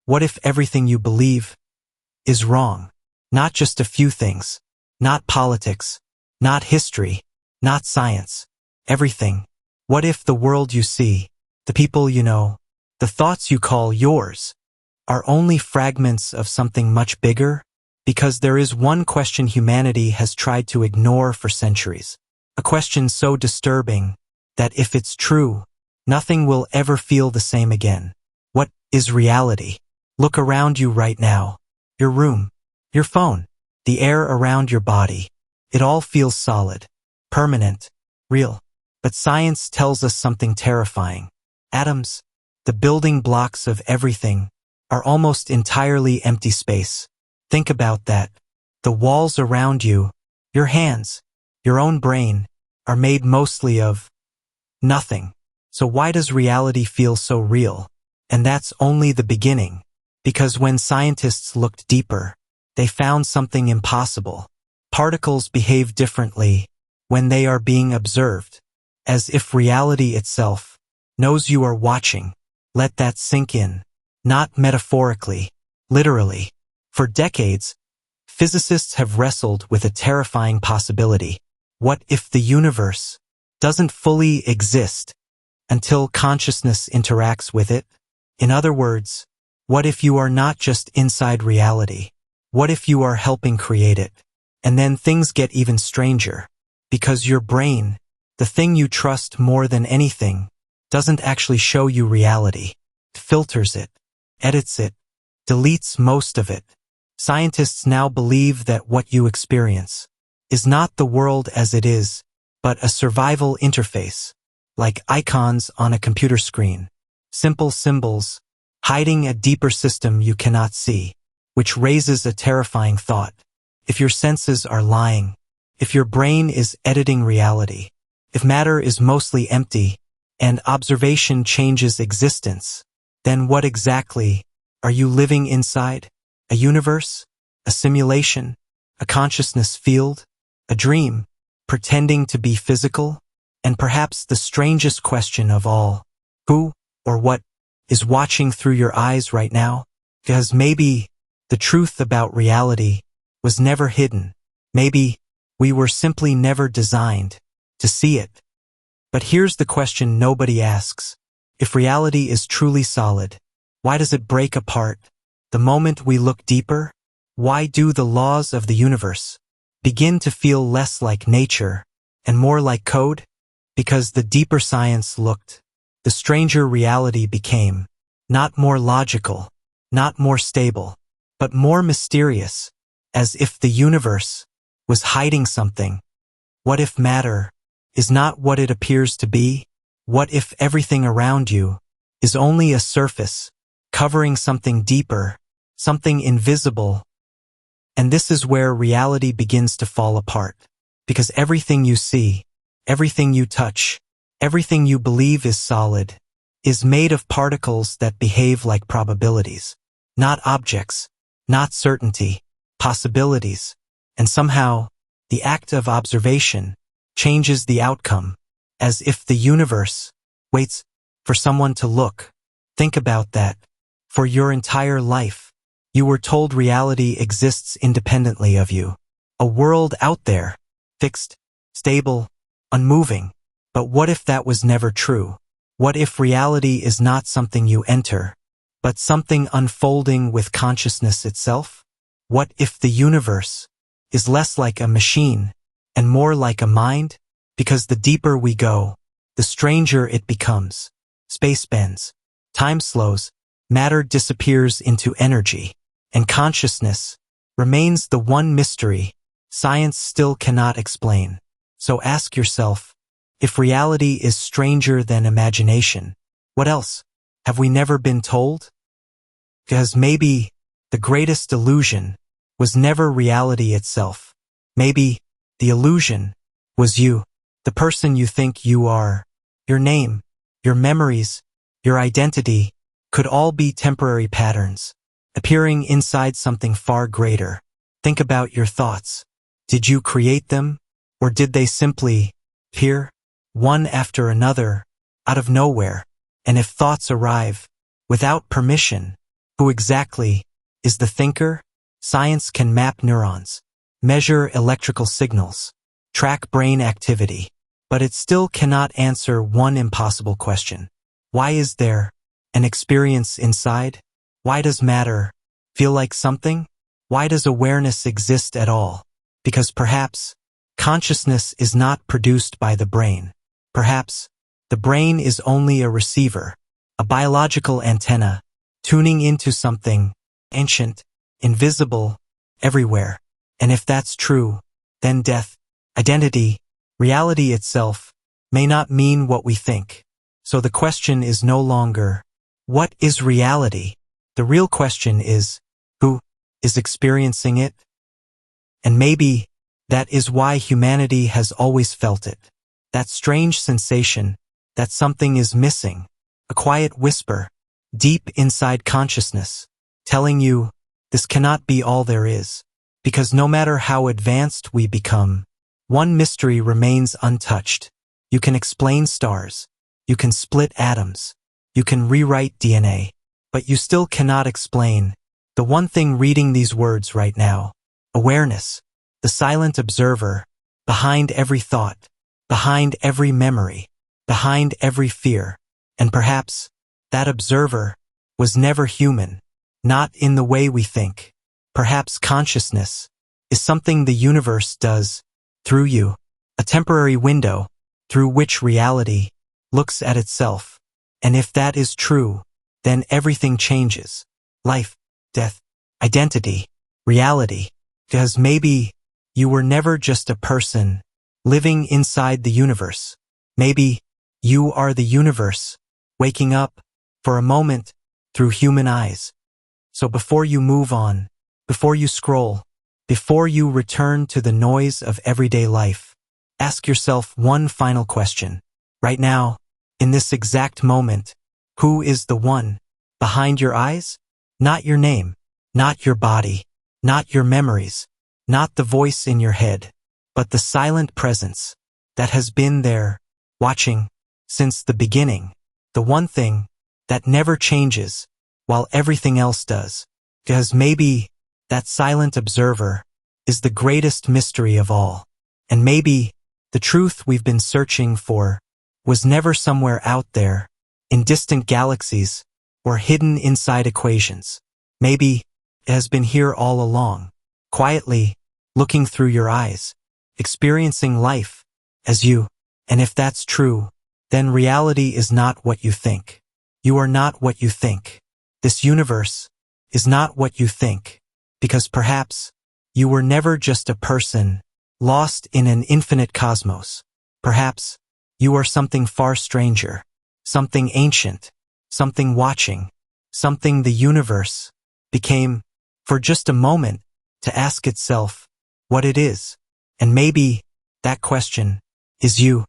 What if everything you believe is wrong? Not just a few things. Not politics. Not history. Not science. Everything. What if the world you see, the people you know, the thoughts you call yours, are only fragments of something much bigger? Because there is one question humanity has tried to ignore for centuries. A question so disturbing that if it's true, nothing will ever feel the same again. What is reality? Look around you right now. Your room, your phone, the air around your body. It all feels solid, permanent, real. But science tells us something terrifying. Atoms, the building blocks of everything, are almost entirely empty space. Think about that. The walls around you, your hands, your own brain, are made mostly of nothing. So why does reality feel so real? And that's only the beginning. Because when scientists looked deeper, they found something impossible. Particles behave differently when they are being observed, as if reality itself knows you are watching. Let that sink in. Not metaphorically, literally. For decades, physicists have wrestled with a terrifying possibility. What if the universe doesn't fully exist until consciousness interacts with it? In other words, what if you are not just inside reality? What if you are helping create it? And then things get even stranger. Because your brain, the thing you trust more than anything, doesn't actually show you reality. It filters it, edits it, deletes most of it. Scientists now believe that what you experience is not the world as it is, but a survival interface, like icons on a computer screen, simple symbols, hiding a deeper system you cannot see, which raises a terrifying thought. If your senses are lying, if your brain is editing reality, if matter is mostly empty, and observation changes existence, then what exactly are you living inside? A universe? A simulation? A consciousness field? A dream? Pretending to be physical? And perhaps the strangest question of all, who or what is watching through your eyes right now? Because maybe the truth about reality was never hidden. Maybe we were simply never designed to see it. But here's the question nobody asks. If reality is truly solid, why does it break apart? The moment we look deeper, why do the laws of the universe begin to feel less like nature and more like code? Because the deeper science looked, the stranger reality became. Not more logical, not more stable, but more mysterious, as if the universe was hiding something. What if matter is not what it appears to be? What if everything around you is only a surface, covering something deeper, something invisible? And this is where reality begins to fall apart. Because everything you see, everything you touch, everything you believe is solid, is made of particles that behave like probabilities. Not objects, not certainty, possibilities. And somehow, the act of observation changes the outcome, as if the universe waits for someone to look. Think about that. For your entire life, you were told reality exists independently of you. A world out there, fixed, stable, unmoving. But what if that was never true? What if reality is not something you enter, but something unfolding with consciousness itself? What if the universe is less like a machine and more like a mind? Because the deeper we go, the stranger it becomes. Space bends, time slows, matter disappears into energy, and consciousness remains the one mystery science still cannot explain. So ask yourself, if reality is stranger than imagination, what else have we never been told? Because maybe the greatest illusion was never reality itself. Maybe the illusion was you, the person you think you are. Your name, your memories, your identity could all be temporary patterns, appearing inside something far greater. Think about your thoughts. Did you create them, or did they simply appear, one after another, out of nowhere? And if thoughts arrive without permission, Who exactly is the thinker? Science can map neurons, measure electrical signals, track brain activity, but it still cannot answer one impossible question. Why is there an experience inside? Why does matter feel like something? Why does awareness exist at all? Because perhaps consciousness is not produced by the brain. Perhaps the brain is only a receiver, a biological antenna, tuning into something ancient, invisible, everywhere. And if that's true, then death, identity, reality itself may not mean what we think. So the question is no longer, what is reality? The real question is, who is experiencing it? And maybe that is why humanity has always felt it. That strange sensation that something is missing, a quiet whisper, deep inside consciousness, telling you this cannot be all there is. Because no matter how advanced we become, one mystery remains untouched. You can explain stars, you can split atoms, you can rewrite DNA, but you still cannot explain the one thing reading these words right now. Awareness, the silent observer, behind every thought, behind every memory, behind every fear. And perhaps that observer was never human, not in the way we think. Perhaps consciousness is something the universe does through you, a temporary window through which reality looks at itself. And if that is true, then everything changes. Life, death, identity, reality. Because maybe you were never just a person living inside the universe. Maybe you are the universe, waking up for a moment through human eyes. So before you move on, before you scroll, before you return to the noise of everyday life, ask yourself one final question. Right now, in this exact moment, who is the one behind your eyes? Not your name, not your body, not your memories, not the voice in your head, but the silent presence that has been there, watching since the beginning, the one thing that never changes while everything else does. Because maybe that silent observer is the greatest mystery of all. And maybe the truth we've been searching for was never somewhere out there, in distant galaxies, or hidden inside equations. Maybe it has been here all along, quietly looking through your eyes, experiencing life as you. And if that's true, then reality is not what you think. You are not what you think. This universe is not what you think, because perhaps you were never just a person lost in an infinite cosmos. Perhaps you are something far stranger, something ancient, something watching, something the universe became for just a moment to ask itself what it is. And maybe that question is you.